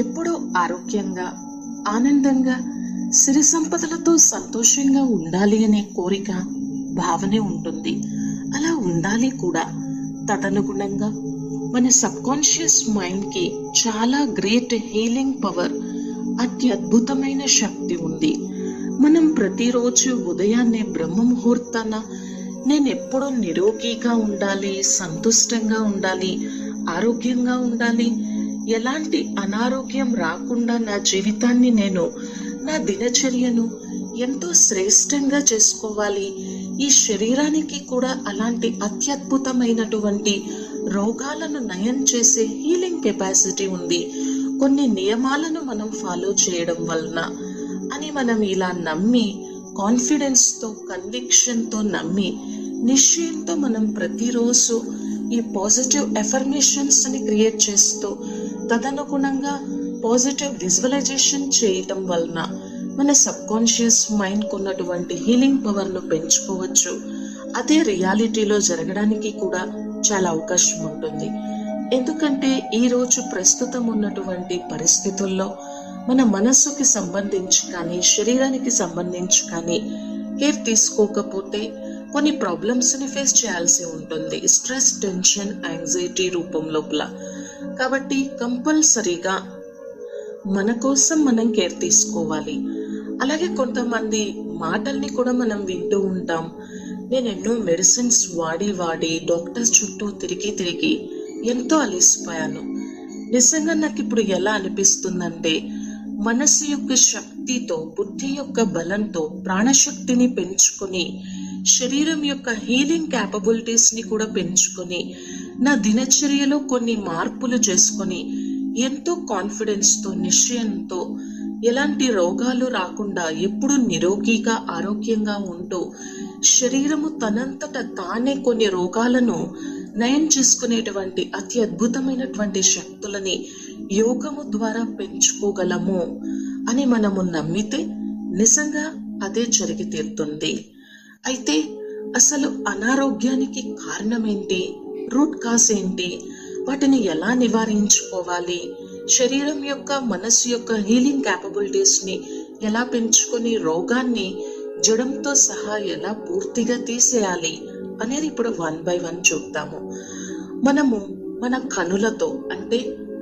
ఎప్పుడూ ఆరోగ్యంగా, ఆనందంగా, సిరి సంపదలతో సంతోషంగా ఉండాలి అనే కోరిక, భావనే ఉంటుంది. అలా ఉండాలి కూడా. తదనుగుణంగా మన సబ్కాన్షియస్ మైండ్కి చాలా గ్రేట్ హీలింగ్ పవర్, అత్యద్భుతమైన శక్తి ఉంది. మనం ప్రతిరోజు ఉదయాన్నే బ్రహ్మ ముహూర్తాన నేను ఎప్పుడూ నిరోగిగా ఉండాలి, సంతుష్టంగా ఉండాలి, ఆరోగ్యంగా ఉండాలి, ఎలాంటి అనారోగ్యం రాకుండా నా జీవితాన్ని నా దినచర్యను ఎంతో శ్రేష్టంగా చేసుకోవాలి. ఈ శరీరానికి కూడా అలాంటి అత్యద్భుతమైనటువంటి రోగాలను నయం చేసే హీలింగ్ కెపాసిటీ ఉంది కొన్ని నియమాలను మనం ఫాలో చేయడం వలన అని మనం ఇలా నమ్మి, కాన్ఫిడెన్స్తో, కన్విక్షన్తో నమ్మి, నిశ్చయంతో మనం ప్రతిరోజు ఈ పాజిటివ్ ఎఫర్మేషన్స్ని క్రియేట్ చేస్తూ తదనుగుణంగా పాజిటివ్ విజువలైజేషన్ చేయటం వలన మన సబ్కాన్షియస్ మైండ్కు ఉన్నటువంటి హీలింగ్ పవర్ను పెంచుకోవచ్చు. అదే రియాలిటీలో జరగడానికి కూడా చాలా అవకాశం ఉంటుంది. ఎందుకంటే ఈరోజు ప్రస్తుతం ఉన్నటువంటి పరిస్థితుల్లో మన మనస్సుకి సంబంధించి కానీ, శరీరానికి సంబంధించి కానీ కేర్ తీసుకోకపోతే కొన్ని ప్రాబ్లమ్స్ని ఫేస్ చేయాల్సి ఉంటుంది, స్ట్రెస్, టెన్షన్, యాంగ్జైటీ రూపం లోపల. కాబట్టి కంపల్సరీగా మన కోసం మనం కేర్ తీసుకోవాలి. అలాగే కొంతమంది మాటల్ని కూడా మనం వింటూ ఉంటాం. నేను ఎన్నో మెడిసిన్స్ వాడి డాక్టర్స్ చుట్టూ తిరిగి ఎంతో అలసిపోయాను. నిజంగా నాకు ఇప్పుడు ఎలా అనిపిస్తుందంటే, మనసు యొక్క శక్తితో, బుద్ధి యొక్క బలంతో ప్రాణశక్తిని పెంచుకొని, శరీరం యొక్క హీలింగ్ క్యాపబిలిటీస్ని కూడా పెంచుకొని, నా దినచర్యలో కొన్ని మార్పులు చేసుకొని, ఎంతో కాన్ఫిడెన్స్తో, నిశ్చయంతో, ఎలాంటి రోగాలు రాకుండా ఎప్పుడు నిరోగిగా, ఆరోగ్యంగా ఉంటూ, శరీరము తనంతట తానే కొన్ని రోగాలను నయం చేసుకునేటువంటి అతి అద్భుతమైనటువంటి శక్తులని యోగము ద్వారా పెంచుకోగలము అని మనము నమ్మితే నిజంగా అదే జరిగి తీరుతుంది. అయితే అసలు అనారోగ్యానికి కారణం ఏంటి, రూట్ కాజ్ ఏంటి, వాటిని ఎలా నివారించుకోవాలి, శరీరం యొక్క, మనసు యొక్క హీలింగ్ క్యాపబిలిటీస్ని ఎలా పెంచుకొని రోగాన్ని జడంతో సహా ఎలా పూర్తిగా తీసేయాలి అనేది ఇప్పుడు 1 by 1 చూద్దాము. మనము మన కనులతో, అంటే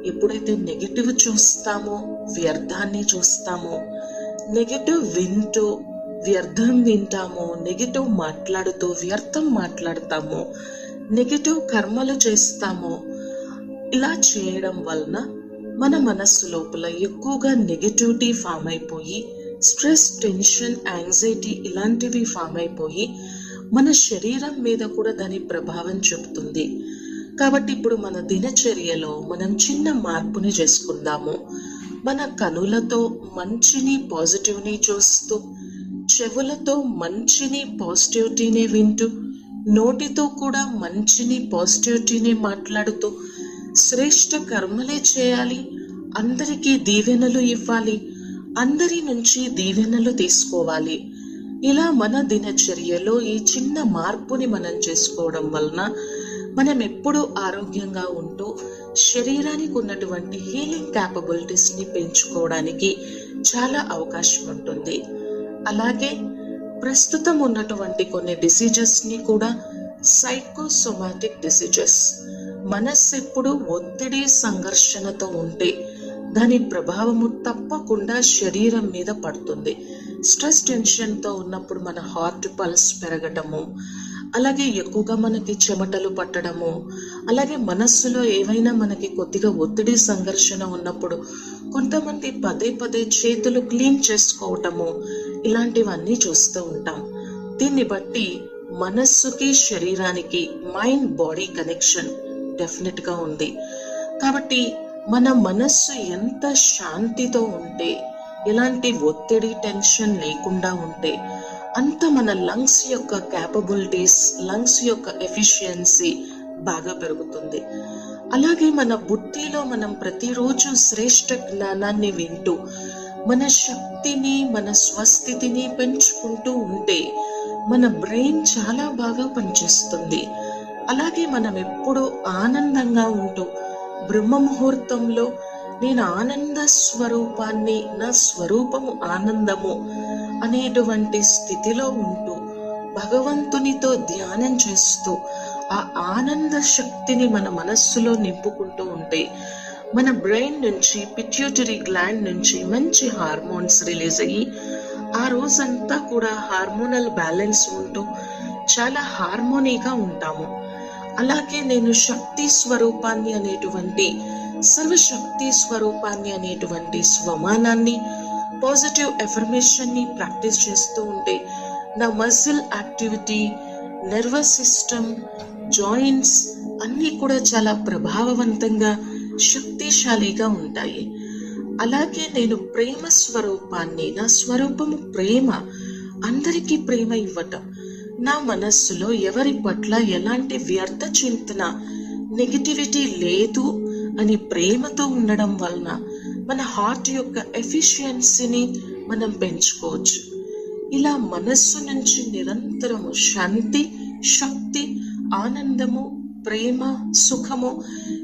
ఎప్పుడైతే నెగటివ్ చూస్తామో వ్యర్థాన్ని చూస్తామో, నెగటివ్ వింటూ వ్యర్థం వింటామో, నెగటివ్ మాట్లాడుతూ వ్యర్థం మాట్లాడతామో, నెగటివ్ కర్మలు చేస్తామో, ఇలా చేయడం వలన మన మనస్సు లోపల ఎక్కువగా నెగటివిటీ ఫామ్ అయిపోయి, స్ట్రెస్, టెన్షన్, యాంగ్జైటీ ఇలాంటివి ఫామ్ అయిపోయి మన శరీరం మీద కూడా దాని ప్రభావం చూపుతుంది. కాబట్టి ఇప్పుడు మన దినచర్యలో మనం చిన్న మార్పుని చేసుకుందాము. మన కనులతో మంచిని, పాజిటివ్ని చూస్తూ, చెవులతో మంచిని, పాజిటివిటీని వింటూ, నోటితో కూడా మంచిని, పాజిటివిటీని మాట్లాడుతూ శ్రేష్ఠ కర్మలే చేయాలి, అందరికీ దీవెనలు ఇవ్వాలి, అందరి నుంచి దీవెనలు తీసుకోవాలి. ఇలా మన దినచర్యలో ఈ చిన్న మార్పుని మనం చేసుకోవడం వలన మనం ఎప్పుడూ ఆరోగ్యంగా ఉంటూ శరీరానికి ఉన్నటువంటి హీలింగ్ క్యాపబిలిటీస్ని పెంచుకోవడానికి చాలా అవకాశం ఉంటుంది. అలాగే ప్రస్తుతం ఉన్నటువంటి కొన్ని డిసీజెస్ని కూడా సైకోసోమాటిక్ డిసీజెస్, మనస్సు ఎప్పుడు ఒత్తిడి, సంఘర్షణతో ఉంటే దాని ప్రభావము తప్పకుండా శరీరం మీద పడుతుంది. స్ట్రెస్, టెన్షన్తో ఉన్నప్పుడు మన హార్ట్ పల్స్ పెరగటము, అలాగే ఎక్కువగా మనకి చెమటలు పట్టడము, అలాగే మనస్సులో ఏవైనా మనకి కొద్దిగా ఒత్తిడి, సంఘర్షణ ఉన్నప్పుడు కొంతమంది పదే చేతులు క్లీన్ చేసుకోవటము, ఇలాంటివన్నీ చూస్తూ ఉంటాం. దీన్ని బట్టి మనస్సుకి, శరీరానికి మైండ్ బాడీ కనెక్షన్ డెఫినెట్గా ఉంది. కాబట్టి మన మనస్సు ఎంత శాంతితో ఉంటే, ఎలాంటి ఒత్తిడి, టెన్షన్ లేకుండా ఉంటే అంత మన లంగ్స్ యొక్క క్యాపబిలిటీస్, లంగ్స్ యొక్క ఎఫిషియన్సీ బాగా పెరుగుతుంది. అలాగే మన బుద్ధిలో మనం ప్రతిరోజు శ్రేష్ఠ జ్ఞానాన్ని వింటూ మన శక్తిని, మన స్వస్థితిని పెంచుకుంటూ ఉంటే మన బ్రెయిన్ చాలా బాగా పనిచేస్తుంది. అలాగే మనం ఎప్పుడూ ఆనందంగా ఉంటూ బ్రహ్మ ముహూర్తంలో నేను ఆనంద స్వరూపాన్ని, నా స్వరూపము ఆనందము అనేటువంటి స్థితిలో ఉంటూ భగవంతునితో ధ్యానం చేస్తూ ఆ ఆనంద శక్తిని మన మనస్సులో నింపుకుంటూ ఉంటే మన బ్రెయిన్ నుంచి, పిట్యూటరీ గ్లాండ్ నుంచి మంచి హార్మోన్స్ రిలీజ్ అయ్యి ఆ రోజంతా కూడా హార్మోనల్ బ్యాలెన్స్ ఉంటూ చాలా హార్మోనీగా ఉంటాము. అలాగే నేను శక్తి స్వరూపాన్ని అనేటువంటి, సర్వశక్తి స్వరూపాన్ని అనేటువంటి స్వమానాన్ని, పాజిటివ్ ఎఫర్మేషన్ని ప్రాక్టీస్ చేస్తూ ఉంటే నా muscle activity, nervous system, joints అన్నీ కూడా చాలా ప్రభావవంతంగా, శక్తిశాలిగా ఉంటాయి. అలాగే నేను ప్రేమ స్వరూపాన్ని, నా స్వరూపము ప్రేమ, అందరికీ ప్రేమ ఇవ్వటం. నా మనస్సులో ఎవరి పట్ల ఎలాంటి వ్యర్థ చింతన, నెగిటివిటీ లేదు అని ప్రేమతో ఉండడం వలన మన హార్ట్ యొక్క ఎఫిషియన్సీని మనం పెంచుకోవచ్చు. ఇలా మనస్సు నుంచి నిరంతరము శాంతి, శక్తి, ఆనందము, ప్రేమ, సుఖము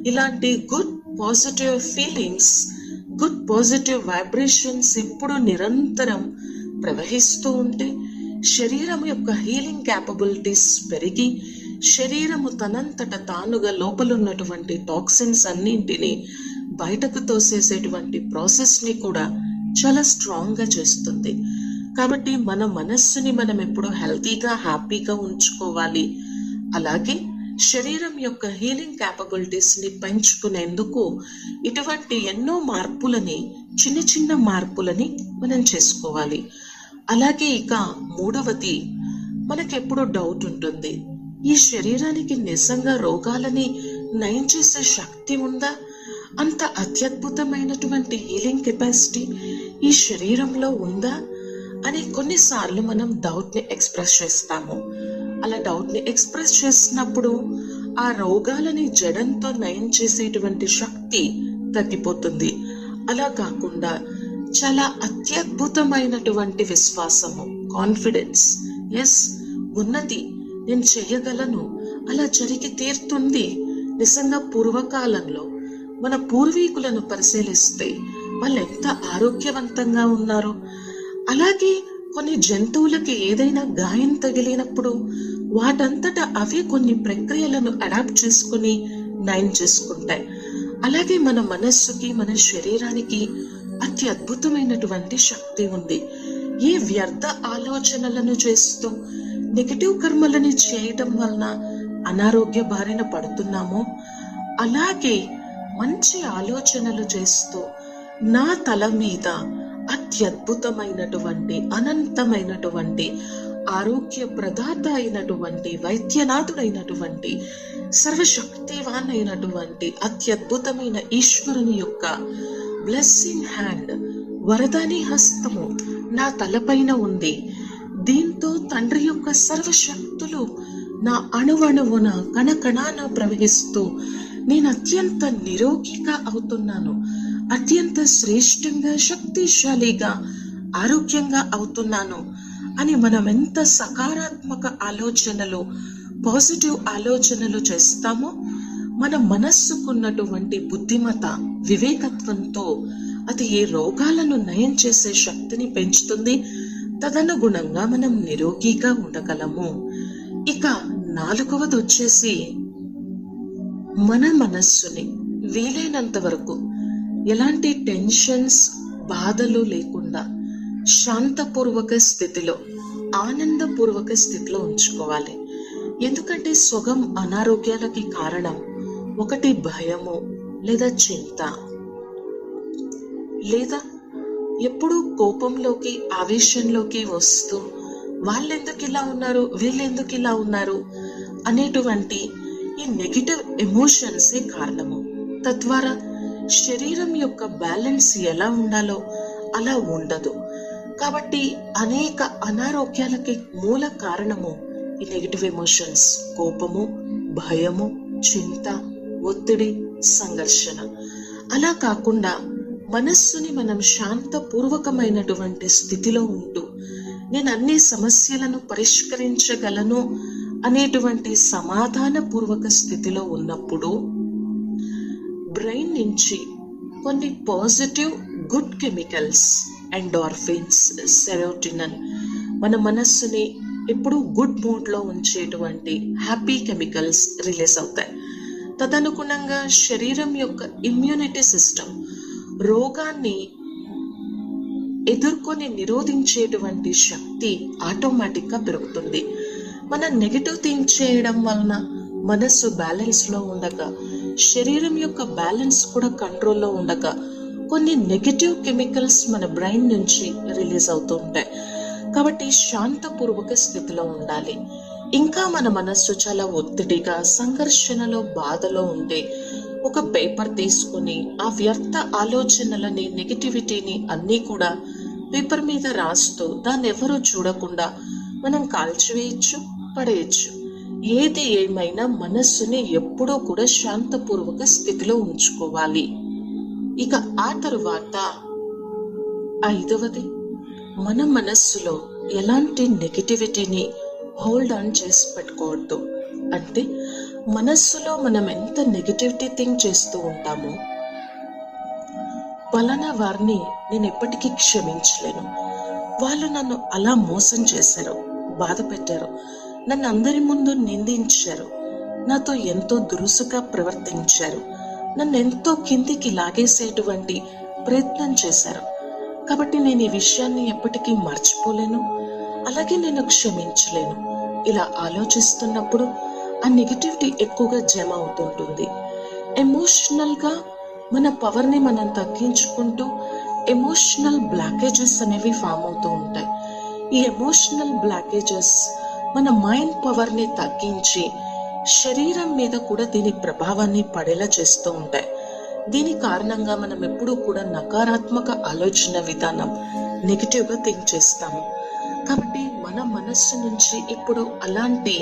ఇలాంటి good positive feelings, good positive vibrations ఎప్పుడు నిరంతరం ప్రవహిస్తూ ఉంటే శరీరం యొక్క హీలింగ్ క్యాపబిలిటీస్ పెరిగి శరీరము తనంతట తానుగా లోపలున్నటువంటి టాక్సిన్స్ అన్నింటినీ బయటకు తోసేసేటువంటి ప్రాసెస్ని కూడా చాలా స్ట్రాంగ్గా చేస్తుంది. కాబట్టి మన మనస్సుని మనం ఎప్పుడూ హెల్తీగా, హ్యాపీగా ఉంచుకోవాలి. అలాగే శరీరం యొక్క హీలింగ్ క్యాపబిలిటీస్ని పెంచుకునేందుకు ఇటువంటి ఎన్నో మార్పులని, చిన్న చిన్న మార్పులని మనం చేసుకోవాలి. అలాగే ఇక మూడవది, మనకెప్పుడు డౌట్ ఉంటుంది, ఈ శరీరానికి నిజంగా రోగాలని నయం చేసే శక్తి ఉందా? అంత అత్యద్భుతమైనటువంటి హీలింగ్ కెపాసిటీ ఈ శరీరంలో ఉందా అని కొన్నిసార్లు మనం డౌట్ని ఎక్స్ప్రెస్ చేస్తాము. అలా డౌట్ని ఎక్స్ప్రెస్ చేసినప్పుడు ఆ రోగాలని జడంతో నయం చేసేటువంటి శక్తి తగ్గిపోతుంది. అలా కాకుండా చాలా అత్యద్భుతమైనటువంటి విశ్వాసము, కాన్ఫిడెన్స్, ఎస్ ఉన్నది, నేను చెయ్యగలను, అలా జరిగి తీరుతుంది. నిజంగా పూర్వకాలంలో మన పూర్వీకులను పరిశీలిస్తే వాళ్ళు ఎంత ఆరోగ్యవంతంగా ఉన్నారు. అలాగే కొన్ని జంతువులకి ఏదైనా గాయం తగిలినప్పుడు వాటంతటా అవే కొన్ని ప్రక్రియలను అడాప్ట్ చేసుకుని నయం చేసుకుంటాయి. అలాగే మన మనస్సుకి, మన శరీరానికి అత్యద్భుతమైనటువంటి శక్తి ఉంది. ఏ వ్యర్థ ఆలోచనలను చేస్తూ నెగటివ్ కర్మలని చేయటం వలన అనారోగ్య బారిన పడుతున్నామో, అలాగే మంచి ఆలోచనలు చేస్తూ నా తల మీద అత్యద్భుతమైనటువంటి, అనంతమైనటువంటి, ఆరోగ్య ప్రదాత అయినటువంటి, వైద్యనాథుడైనటువంటి, సర్వశక్తివాన్ అయినటువంటి అత్యద్భుతమైన ఈశ్వరుని యొక్క బ్లెస్సింగ్ హ్యాండ్, వరదాని హస్తము నా తలపైన ఉంది. దీంతో తండ్రి యొక్క సర్వశక్తులు నా అణువణువున, కణకణాన ప్రవహిస్తూ నేను అత్యంత నిరోగిగా అవుతున్నాను, అత్యంత శ్రేష్టంగా, శక్తిశాలిగా, ఆరోగ్యంగా అవుతున్నాను అని మనం ఎంత సకారాత్మక ఆలోచనలు, పాజిటివ్ ఆలోచనలు చేస్తామో మన మనస్సుకున్నటువంటి బుద్ధిమత, వివేకత్వంతో అది ఏ రోగాలను నయం చేసే శక్తిని పెంచుతుంది. తదనుగుణంగా మనం నిరోగిగా ఉండగలము. ఇక నాలుగవది వచ్చేసి, మన మనస్సుని వీలైనంత వరకు ఎలాంటి టెన్షన్స్, బాధలు లేకుండా శాంతపూర్వక స్థితిలో, ఆనందపూర్వక స్థితిలో ఉంచుకోవాలి. ఎందుకంటే సగం అనారోగ్యాలకి కారణం ఒకటి భయము, లేదా చింత, లేదా ఎప్పుడూ కోపంలోకి, ఆవేశంలోకి వస్తూ వాళ్ళెందుకు ఇలా ఉన్నారు, వీళ్ళెందుకు ఇలా ఉన్నారు అనేటువంటి ఈ నెగిటివ్ ఎమోషన్సే కారణము. తద్వారా శరీరం యొక్క బ్యాలెన్స్ ఎలా ఉండాలో అలా ఉండదు. కాబట్టి అనేక అనారోగ్యాలకి మూల కారణము ఈ నెగిటివ్ ఎమోషన్స్, కోపము, భయము, చింత, ఒత్తిడి, సంఘర్షణ. అలా కాకుండా మనస్సుని మనం శాంతపూర్వకమైనటువంటి స్థితిలో ఉంటూ నేను అన్ని సమస్యలను పరిష్కరించగలను అనేటువంటి సమాధానపూర్వక స్థితిలో ఉన్నప్పుడు బ్రెయిన్ నుంచి కొన్ని positive good chemicals, endorphins, serotonin మన మనస్సుని ఎప్పుడూ గుడ్ మూడ్లో ఉంచేటువంటి హ్యాపీ కెమికల్స్ రిలీజ్ అవుతాయి. తదనుగుణంగా శరీరం యొక్క ఇమ్యూనిటీ సిస్టమ్ రోగాన్ని ఎదుర్కొని నిరోధించేటువంటి శక్తి ఆటోమేటిక్గా పెరుగుతుంది. మన నెగిటివ్ థింక్ చేయడం వలన మనస్సు బ్యాలెన్స్లో ఉండక, శరీరం యొక్క బ్యాలెన్స్ కూడా కంట్రోల్లో ఉండక కొన్ని నెగిటివ్ కెమికల్స్ మన బ్రెయిన్ నుంచి రిలీజ్ అవుతూ ఉంటాయి. కాబట్టి శాంతపూర్వక స్థితిలో ఉండాలి. ఇంకా మన మనస్సు చాలా ఒత్తిడిగా, సంఘర్షణలో, బాధలో ఉంటే ఒక పేపర్ తీసుకుని ఆ వ్యర్థ ఆలోచనలని, నెగిటివిటీని అన్నీ కూడా పేపర్ మీద రాస్తూ దాన్ని ఎవరూ చూడకుండా మనం కాల్చివేయచ్చు, పడేయచ్చు. ఏది ఏమైనా మనస్సుని ఎప్పుడూ కూడా శాంతపూర్వక స్థితిలో ఉంచుకోవాలి. ఇక ఆ తరువాత 5వది, మన మనస్సులో ఎలాంటి నెగిటివిటీని హోల్డ్ ఆన్ చేసి పెట్టుకోవద్దు. అంటే మనస్సులో మనం ఎంత నెగిటివిటీ థింక్ చేస్తూ ఉంటామో, పలానా వారిని నేను ఎప్పటికీ క్షమించలేను, వాళ్ళు నన్ను అలా మోసం చేశారు, బాధ పెట్టారు, నన్ను అందరి ముందు నిందించారు, నాతో ఎంతో దురుసుగా ప్రవర్తించారు, నన్ను ఎంతో కిందికి లాగేసేటువంటి ప్రయత్నం చేశారు, కాబట్టి నేను ఈ విషయాన్ని ఎప్పటికీ మర్చిపోలేను, అలాగే నేను క్షమించలేను. ఇలా ఆలోచిస్తున్నప్పుడు ఆ నెగిటివిటీ ఎక్కువగా జమ అవుతుంటుంది. ఎమోషనల్గా మన పవర్ని మనం తగ్గించుకుంటూ ఎమోషనల్ బ్లాకేజెస్ అనేవి ఫామ్ అవుతూ ఉంటాయి. ఈ ఎమోషనల్ బ్లాకేజెస్ మన మైండ్ పవర్ని తగ్గించి శరీరం మీద కూడా దీని ప్రభావాన్ని పడేలా చేస్తూ ఉంటాయి. దీని కారణంగా మనం ఎప్పుడూ కూడా నకారాత్మక ఆలోచన విధానం, నెగిటివ్గా థింక్ చేస్తాము. కాబట్టి మన మనస్సు నుంచి ఇప్పుడు అలాంటి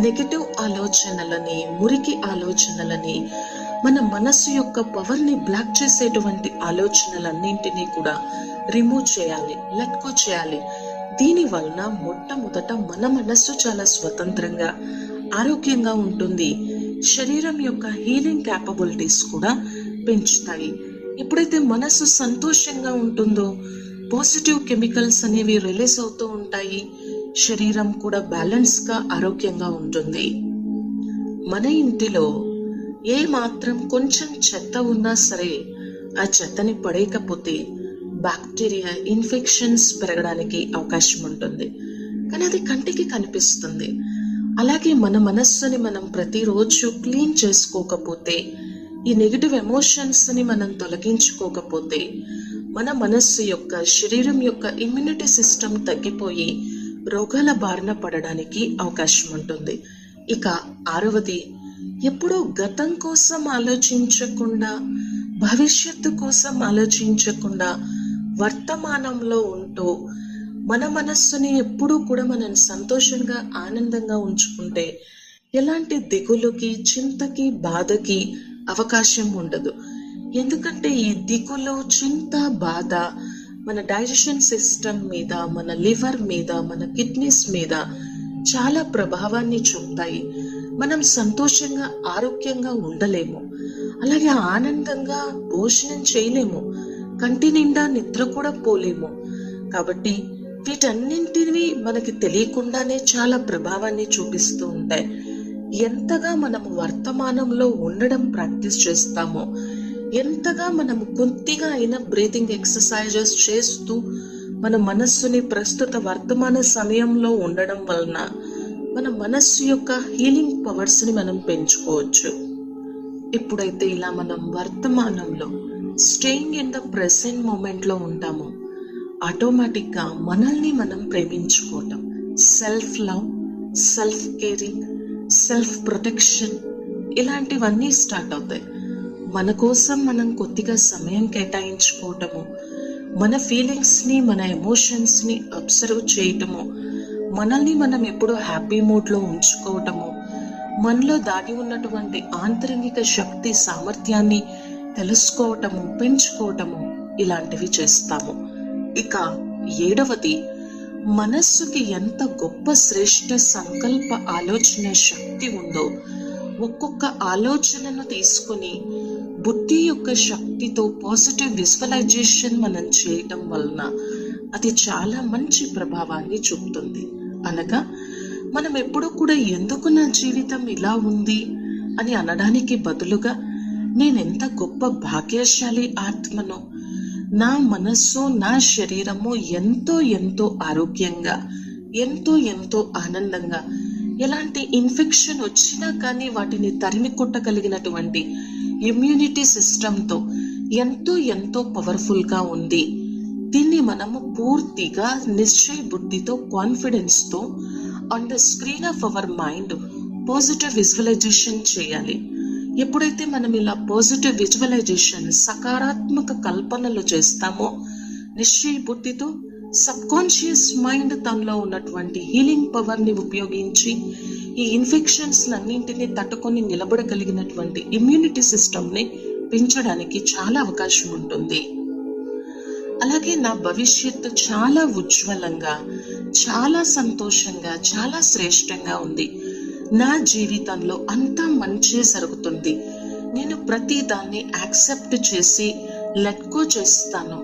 నెగిటివ్ ఆలోచనలని, మురికి ఆలోచనలని, మన మనస్సు యొక్క పవర్ని బ్లాక్ చేసేటువంటి ఆలోచనలన్నింటినీ కూడా రిమూవ్ చేయాలి, లెట్ గో చేయాలి. దీని వలన మొట్టమొదట మన మనస్సు చాలా స్వతంత్రంగా, ఆరోగ్యంగా ఉంటుంది. శరీరం యొక్క హీలింగ్ క్యాపబిలిటీస్ కూడా పెంచుతాయి. ఎప్పుడైతే మనస్సు సంతోషంగా ఉంటుందో పాజిటివ్ కెమికల్స్ అనేవి రిలీజ్ అవుతూ ఉంటాయి. శరీరం కూడా బ్యాలెన్స్గా, ఆరోగ్యంగా ఉంటుంది. మన ఇంటిలో ఏ మాత్రం కొంచెం చెత్త ఉన్నా సరే ఆ చెత్తని పడేయకపోతే బ్యాక్టీరియా, ఇన్ఫెక్షన్స్ పెరగడానికి అవకాశం ఉంటుంది. కానీ అది కంటికి కనిపిస్తుంది. అలాగే మన మనస్సుని మనం ప్రతిరోజు క్లీన్ చేసుకోకపోతే, ఈ నెగిటివ్ ఎమోషన్స్ని మనం తొలగించుకోకపోతే మన మనస్సు యొక్క, శరీరం యొక్క ఇమ్యూనిటీ సిస్టమ్ తగ్గిపోయి రోగాల బారిన పడడానికి అవకాశం ఉంటుంది. ఇక 6వది, ఎప్పుడూ గతం కోసం ఆలోచించకుండా, భవిష్యత్తు కోసం ఆలోచించకుండా వర్తమానంలో ఉంటూ మన మనస్సుని ఎప్పుడూ కూడా మనం సంతోషంగా, ఆనందంగా ఉంచుకుంటే ఎలాంటి దిగులుకి, చింతకి, బాధకి అవకాశం ఉండదు. ఎందుకంటే ఈ దిగులు, చింత, బాధ మన డైజెషన్ సిస్టమ్ మీద, మన లివర్ మీద, మన కిడ్నీస్ మీద చాలా ప్రభావాన్ని చూపుతాయి. మనం సంతోషంగా, ఆరోగ్యంగా ఉండలేము. అలాగే ఆనందంగా భోజనం చేయలేము, కంటి నిండా నిద్ర కూడా పోలేము. కాబట్టి వీటన్నింటినీ మనకి తెలియకుండానే చాలా ప్రభావాన్ని చూపిస్తూ ఉంటాయి. ఎంతగా మనము వర్తమానంలో ఉండడం ప్రాక్టీస్ చేస్తామో, ఎంతగా మనము కొద్దిగా అయినా బ్రీతింగ్ ఎక్సర్సైజెస్ చేస్తూ మన మనస్సుని ప్రస్తుత వర్తమాన సమయంలో ఉండడం వలన మన మనస్సు యొక్క హీలింగ్ పవర్స్ని మనం పెంచుకోవచ్చు. ఎప్పుడైతే ఇలా మనం వర్తమానంలో స్టేయింగ్ ఇన్ ద ప్రెసెంట్ మూమెంట్లో ఉంటామో ఆటోమేటిక్గా మనల్ని మనం ప్రేమించుకోవటం, self love, self caring, self protection ఇలాంటివన్నీ స్టార్ట్ అవుతాయి. మన కోసం మనం కొద్దిగా సమయం కేటాయించుకోవటము, మన ఫీలింగ్స్ని, మన ఎమోషన్స్ని అబ్జర్వ్ చేయటము, మనల్ని మనం ఎప్పుడూ హ్యాపీ మూడ్లో ఉంచుకోవటము, మనలో దాగి ఉన్నటువంటి ఆంతరంగిక శక్తి, సామర్థ్యాన్ని తెలుసుకోవటము, పెంచుకోవటము ఇలాంటివి చేస్తాము. ఇక 7వది, మనస్సుకి ఎంత గొప్ప శ్రేష్ఠ సంకల్ప ఆలోచన శక్తి ఉందో ఒక్కొక్క ఆలోచనను తీసుకొని బుద్ధి యొక్క శక్తితో పాజిటివ్ విజువలైజేషన్ మనం చేయటం వలన అది చాలా మంచి ప్రభావాన్ని చూపుతుంది. అనగా మనం ఎప్పుడూ కూడా ఎందుకు నా జీవితం ఇలా ఉంది అని అనడానికి బదులుగా నేనెంత గొప్ప భాగ్యశాలి ఆత్మను, నా మనస్సు నా శరీరము ఎంతో ఎంతో ఆరోగ్యంగా, ఎంతో ఆనందంగా, ఎలాంటి ఇన్ఫెక్షన్ వచ్చినా కానీ వాటిని తరిమి కొట్టగలిగినటువంటి ఇమ్యూనిటీ సిస్టంతో ఎంతో పవర్ఫుల్గా ఉంది. దీన్ని మనము పూర్తిగా నిశ్చయ బుద్ధితో, కాన్ఫిడెన్స్తో on the screen of our mind positive visualisation చేయాలి. ఎప్పుడైతే మనం ఇలా పాజిటివ్ విజువలైజేషన్, సకారాత్మక కల్పనలు చేస్తామో, నిశ్చయ బుద్ధితో సబ్ కాన్షియస్ మైండ్ తనలో ఉన్నటువంటి హీలింగ్ పవర్ని ఉపయోగించి ఈ ఇన్ఫెక్షన్స్ అన్నింటినీ తట్టుకొని నిలబడగలిగినటువంటి ఇమ్యూనిటీ సిస్టమ్ని పెంచడానికి చాలా అవకాశం ఉంటుంది. అలాగే నా భవిష్యత్తు చాలా ఉజ్వలంగా, చాలా సంతోషంగా, చాలా శ్రేష్టంగా ఉంది. నా జీవితంలో అంతా మంచి జరుగుతుంది. నేను ప్రతి దాన్ని యాక్సెప్ట్ చేసి లెట్ గో చేస్తాను.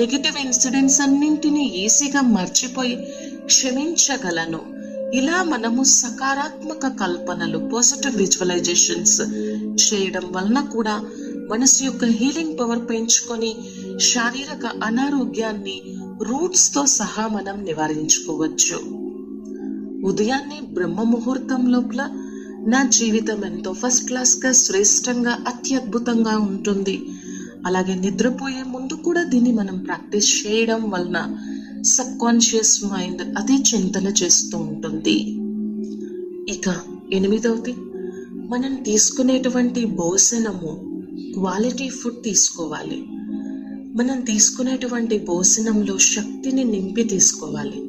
నెగిటివ్ ఇన్సిడెంట్స్ అన్నింటినీ ఈజీగా మర్చిపోయి క్షమించగలను. ఇలా మనము సకారాత్మక కల్పనలు, పాజిటివ్ విజువలైజేషన్స్ చేయడం వలన కూడా మనసు యొక్క హీలింగ్ పవర్ పెంచుకొని శారీరక అనారోగ్యాన్ని రూట్స్తో సహా మనం నివారించుకోవచ్చు. ఉదయాన్నే బ్రహ్మ ముహూర్తం లోపల నా జీవితం ఎంతో ఫస్ట్ క్లాస్గా, శ్రేష్టంగా, అత్యద్భుతంగా ఉంటుంది. అలాగే నిద్రపోయే ముందు కూడా దీన్ని మనం ప్రాక్టీస్ చేయడం వలన సబ్ కాన్షియస్ మైండ్ అదే చింతన చేస్తూ ఉంటుంది. ఇక 8వది, మనం తీసుకునేటువంటి భోజనము క్వాలిటీ ఫుడ్ తీసుకోవాలి. మనం తీసుకునేటువంటి భోజనంలో శక్తిని నింపి తీసుకోవాలి.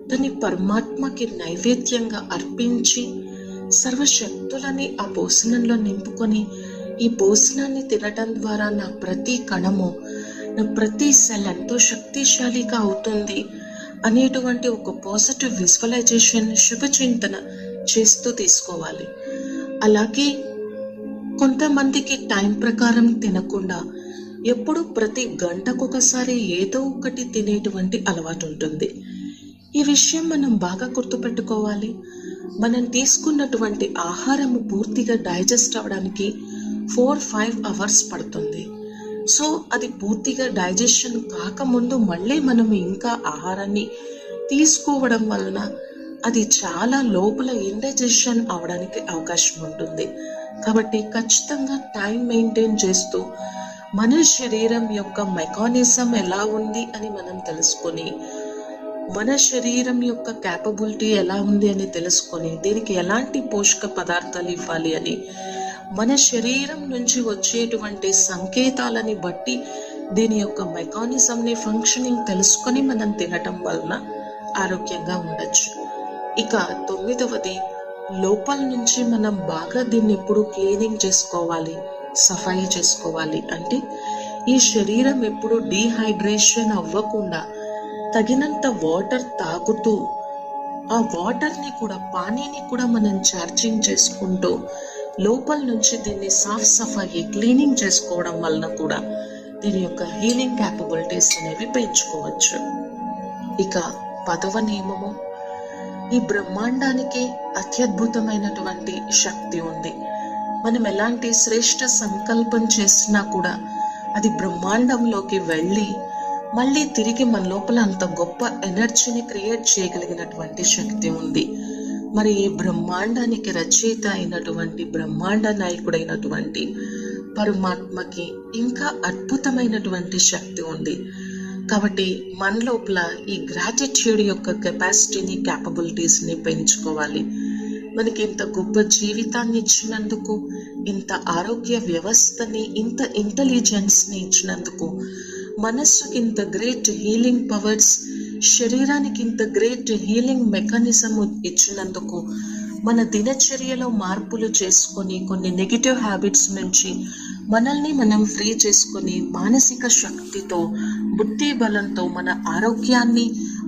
దాన్ని పరమాత్మకి నైవేద్యంగా అర్పించి సర్వశక్తులని ఆ భోజనంలో నింపుకొని, ఈ భోజనాన్ని తినటం ద్వారా నా ప్రతి కణము, నా ప్రతి సెల్ ఎంతో శక్తిశాలిగా అవుతుంది అనేటువంటి ఒక పాజిటివ్ విజువలైజేషన్, శుభచింతన చేస్తూ తీసుకోవాలి. అలాగే కొంతమందికి టైం ప్రకారం తినకుండా ఎప్పుడు ప్రతి గంటకొకసారి ఏదో ఒకటి తినేటువంటి అలవాటు ఉంటుంది. ఈ విషయం మనం బాగా గుర్తుపెట్టుకోవాలి. మనం తీసుకున్నటువంటి ఆహారము పూర్తిగా డైజెస్ట్ అవ్వడానికి 4-5 అవర్స్ పడుతుంది. సో అది పూర్తిగా డైజెషన్ కాకముందు మళ్ళీ మనం ఇంకా ఆహారాన్ని తీసుకోవడం వలన అది చాలా లోపల ఇండైజెషన్ అవడానికి అవకాశం ఉంటుంది. కాబట్టి ఖచ్చితంగా టైం మెయింటైన్ చేస్తూ మన శరీరం యొక్క మెకానిజం ఎలా ఉంది అని మనం తెలుసుకొని, మన శరీరం యొక్క క్యాపబిలిటీ ఎలా ఉంది అని తెలుసుకొని, దీనికి ఎలాంటి పోషక పదార్థాలు ఇవ్వాలి అని మన శరీరం నుంచి వచ్చేటువంటి సంకేతాలని బట్టి దీని యొక్క మెకానిజంని, ఫంక్షనింగ్ తెలుసుకొని మనం తినటం వలన ఆరోగ్యంగా ఉండొచ్చు. ఇక 9వది, లోపల నుంచి మనం బాగా దీన్ని ఎప్పుడు క్లీనింగ్ చేసుకోవాలి, సఫాయి చేసుకోవాలి. అంటే ఈ శరీరం ఎప్పుడు డీహైడ్రేషన్ అవ్వకుండా తగినంత వాటర్ తాగుతూ, ఆ వాటర్ని కూడా, పానీని కూడా మనం ఛార్జింగ్ చేసుకుంటూ లోపల నుంచి దీన్ని సాఫ్ సఫాయి క్లీనింగ్ చేసుకోవడం వలన కూడా దీని యొక్క హీలింగ్ క్యాపబిలిటీస్ అనేవి పెంచుకోవచ్చు. ఇక 10వ నియమము, ఈ బ్రహ్మాండానికి అత్యద్భుతమైనటువంటి శక్తి ఉంది. మనం ఎలాంటి శ్రేష్ట సంకల్పం చేసినా కూడా అది బ్రహ్మాండంలోకి వెళ్ళి మళ్ళీ తిరిగి మన లోపల అంత గొప్ప ఎనర్జీని క్రియేట్ చేయగలిగినటువంటి శక్తి ఉంది. మరి ఈ బ్రహ్మాండానికి రచయిత అయినటువంటి, బ్రహ్మాండ నాయకుడైనటువంటి పరమాత్మకి ఇంకా అద్భుతమైనటువంటి శక్తి ఉంది. కాబట్టి మన లోపల ఈ గ్రాటిట్యూడ్ యొక్క కెపాసిటీని, క్యాపబిలిటీస్ని పెంచుకోవాలి. మనకి ఇంత గొప్ప జీవితాన్ని ఇచ్చినందుకు, ఇంత ఆరోగ్య వ్యవస్థని, ఇంత ఇంటెలిజెన్స్ని ఇచ్చినందుకు, మనస్సుకి ఇంత గ్రేట్ హీలింగ్ పవర్స్, శరీరానికి ఇంత గ్రేట్ హీలింగ్ మెకానిజం ఇచ్చినందుకు, మన దినచర్యలో మార్పులు చేసుకొని కొన్ని నెగిటివ్ హ్యాబిట్స్ నుంచి మనల్ని మనం ఫ్రీ చేసుకొని మానసిక శక్తితో, బుద్ధి బలంతో మన ఆరోగ్యాన్ని,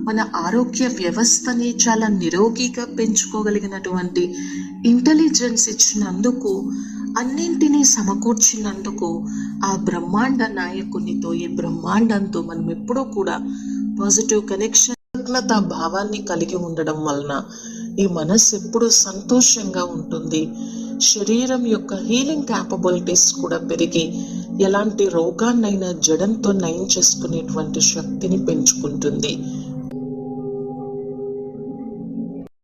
మన ఆరోగ్య వ్యవస్థని చాలా నిరోగిగా పెంచుకోగలిగినటువంటి ఇంటెలిజెన్స్ ఇచ్చినందుకు అన్నింటినీ సమకూర్చినందుకు ఆ బ్రహ్మాండ నాయకునితో, ఈ బ్రహ్మాండంతో మనం ఎప్పుడూ కూడా పాజిటివ్ కనెక్షన్, కృతజ్ఞత భావాన్ని కలిగి ఉండడం వలన ఈ మనస్సు ఎప్పుడూ సంతోషంగా ఉంటుంది. శరీరం యొక్క హీలింగ్ క్యాపబిలిటీస్ కూడా పెరిగి ఎలాంటి రోగాన్నైనా జడంతో నయం చేసుకునేటువంటి శక్తిని పెంచుకుంటుంది.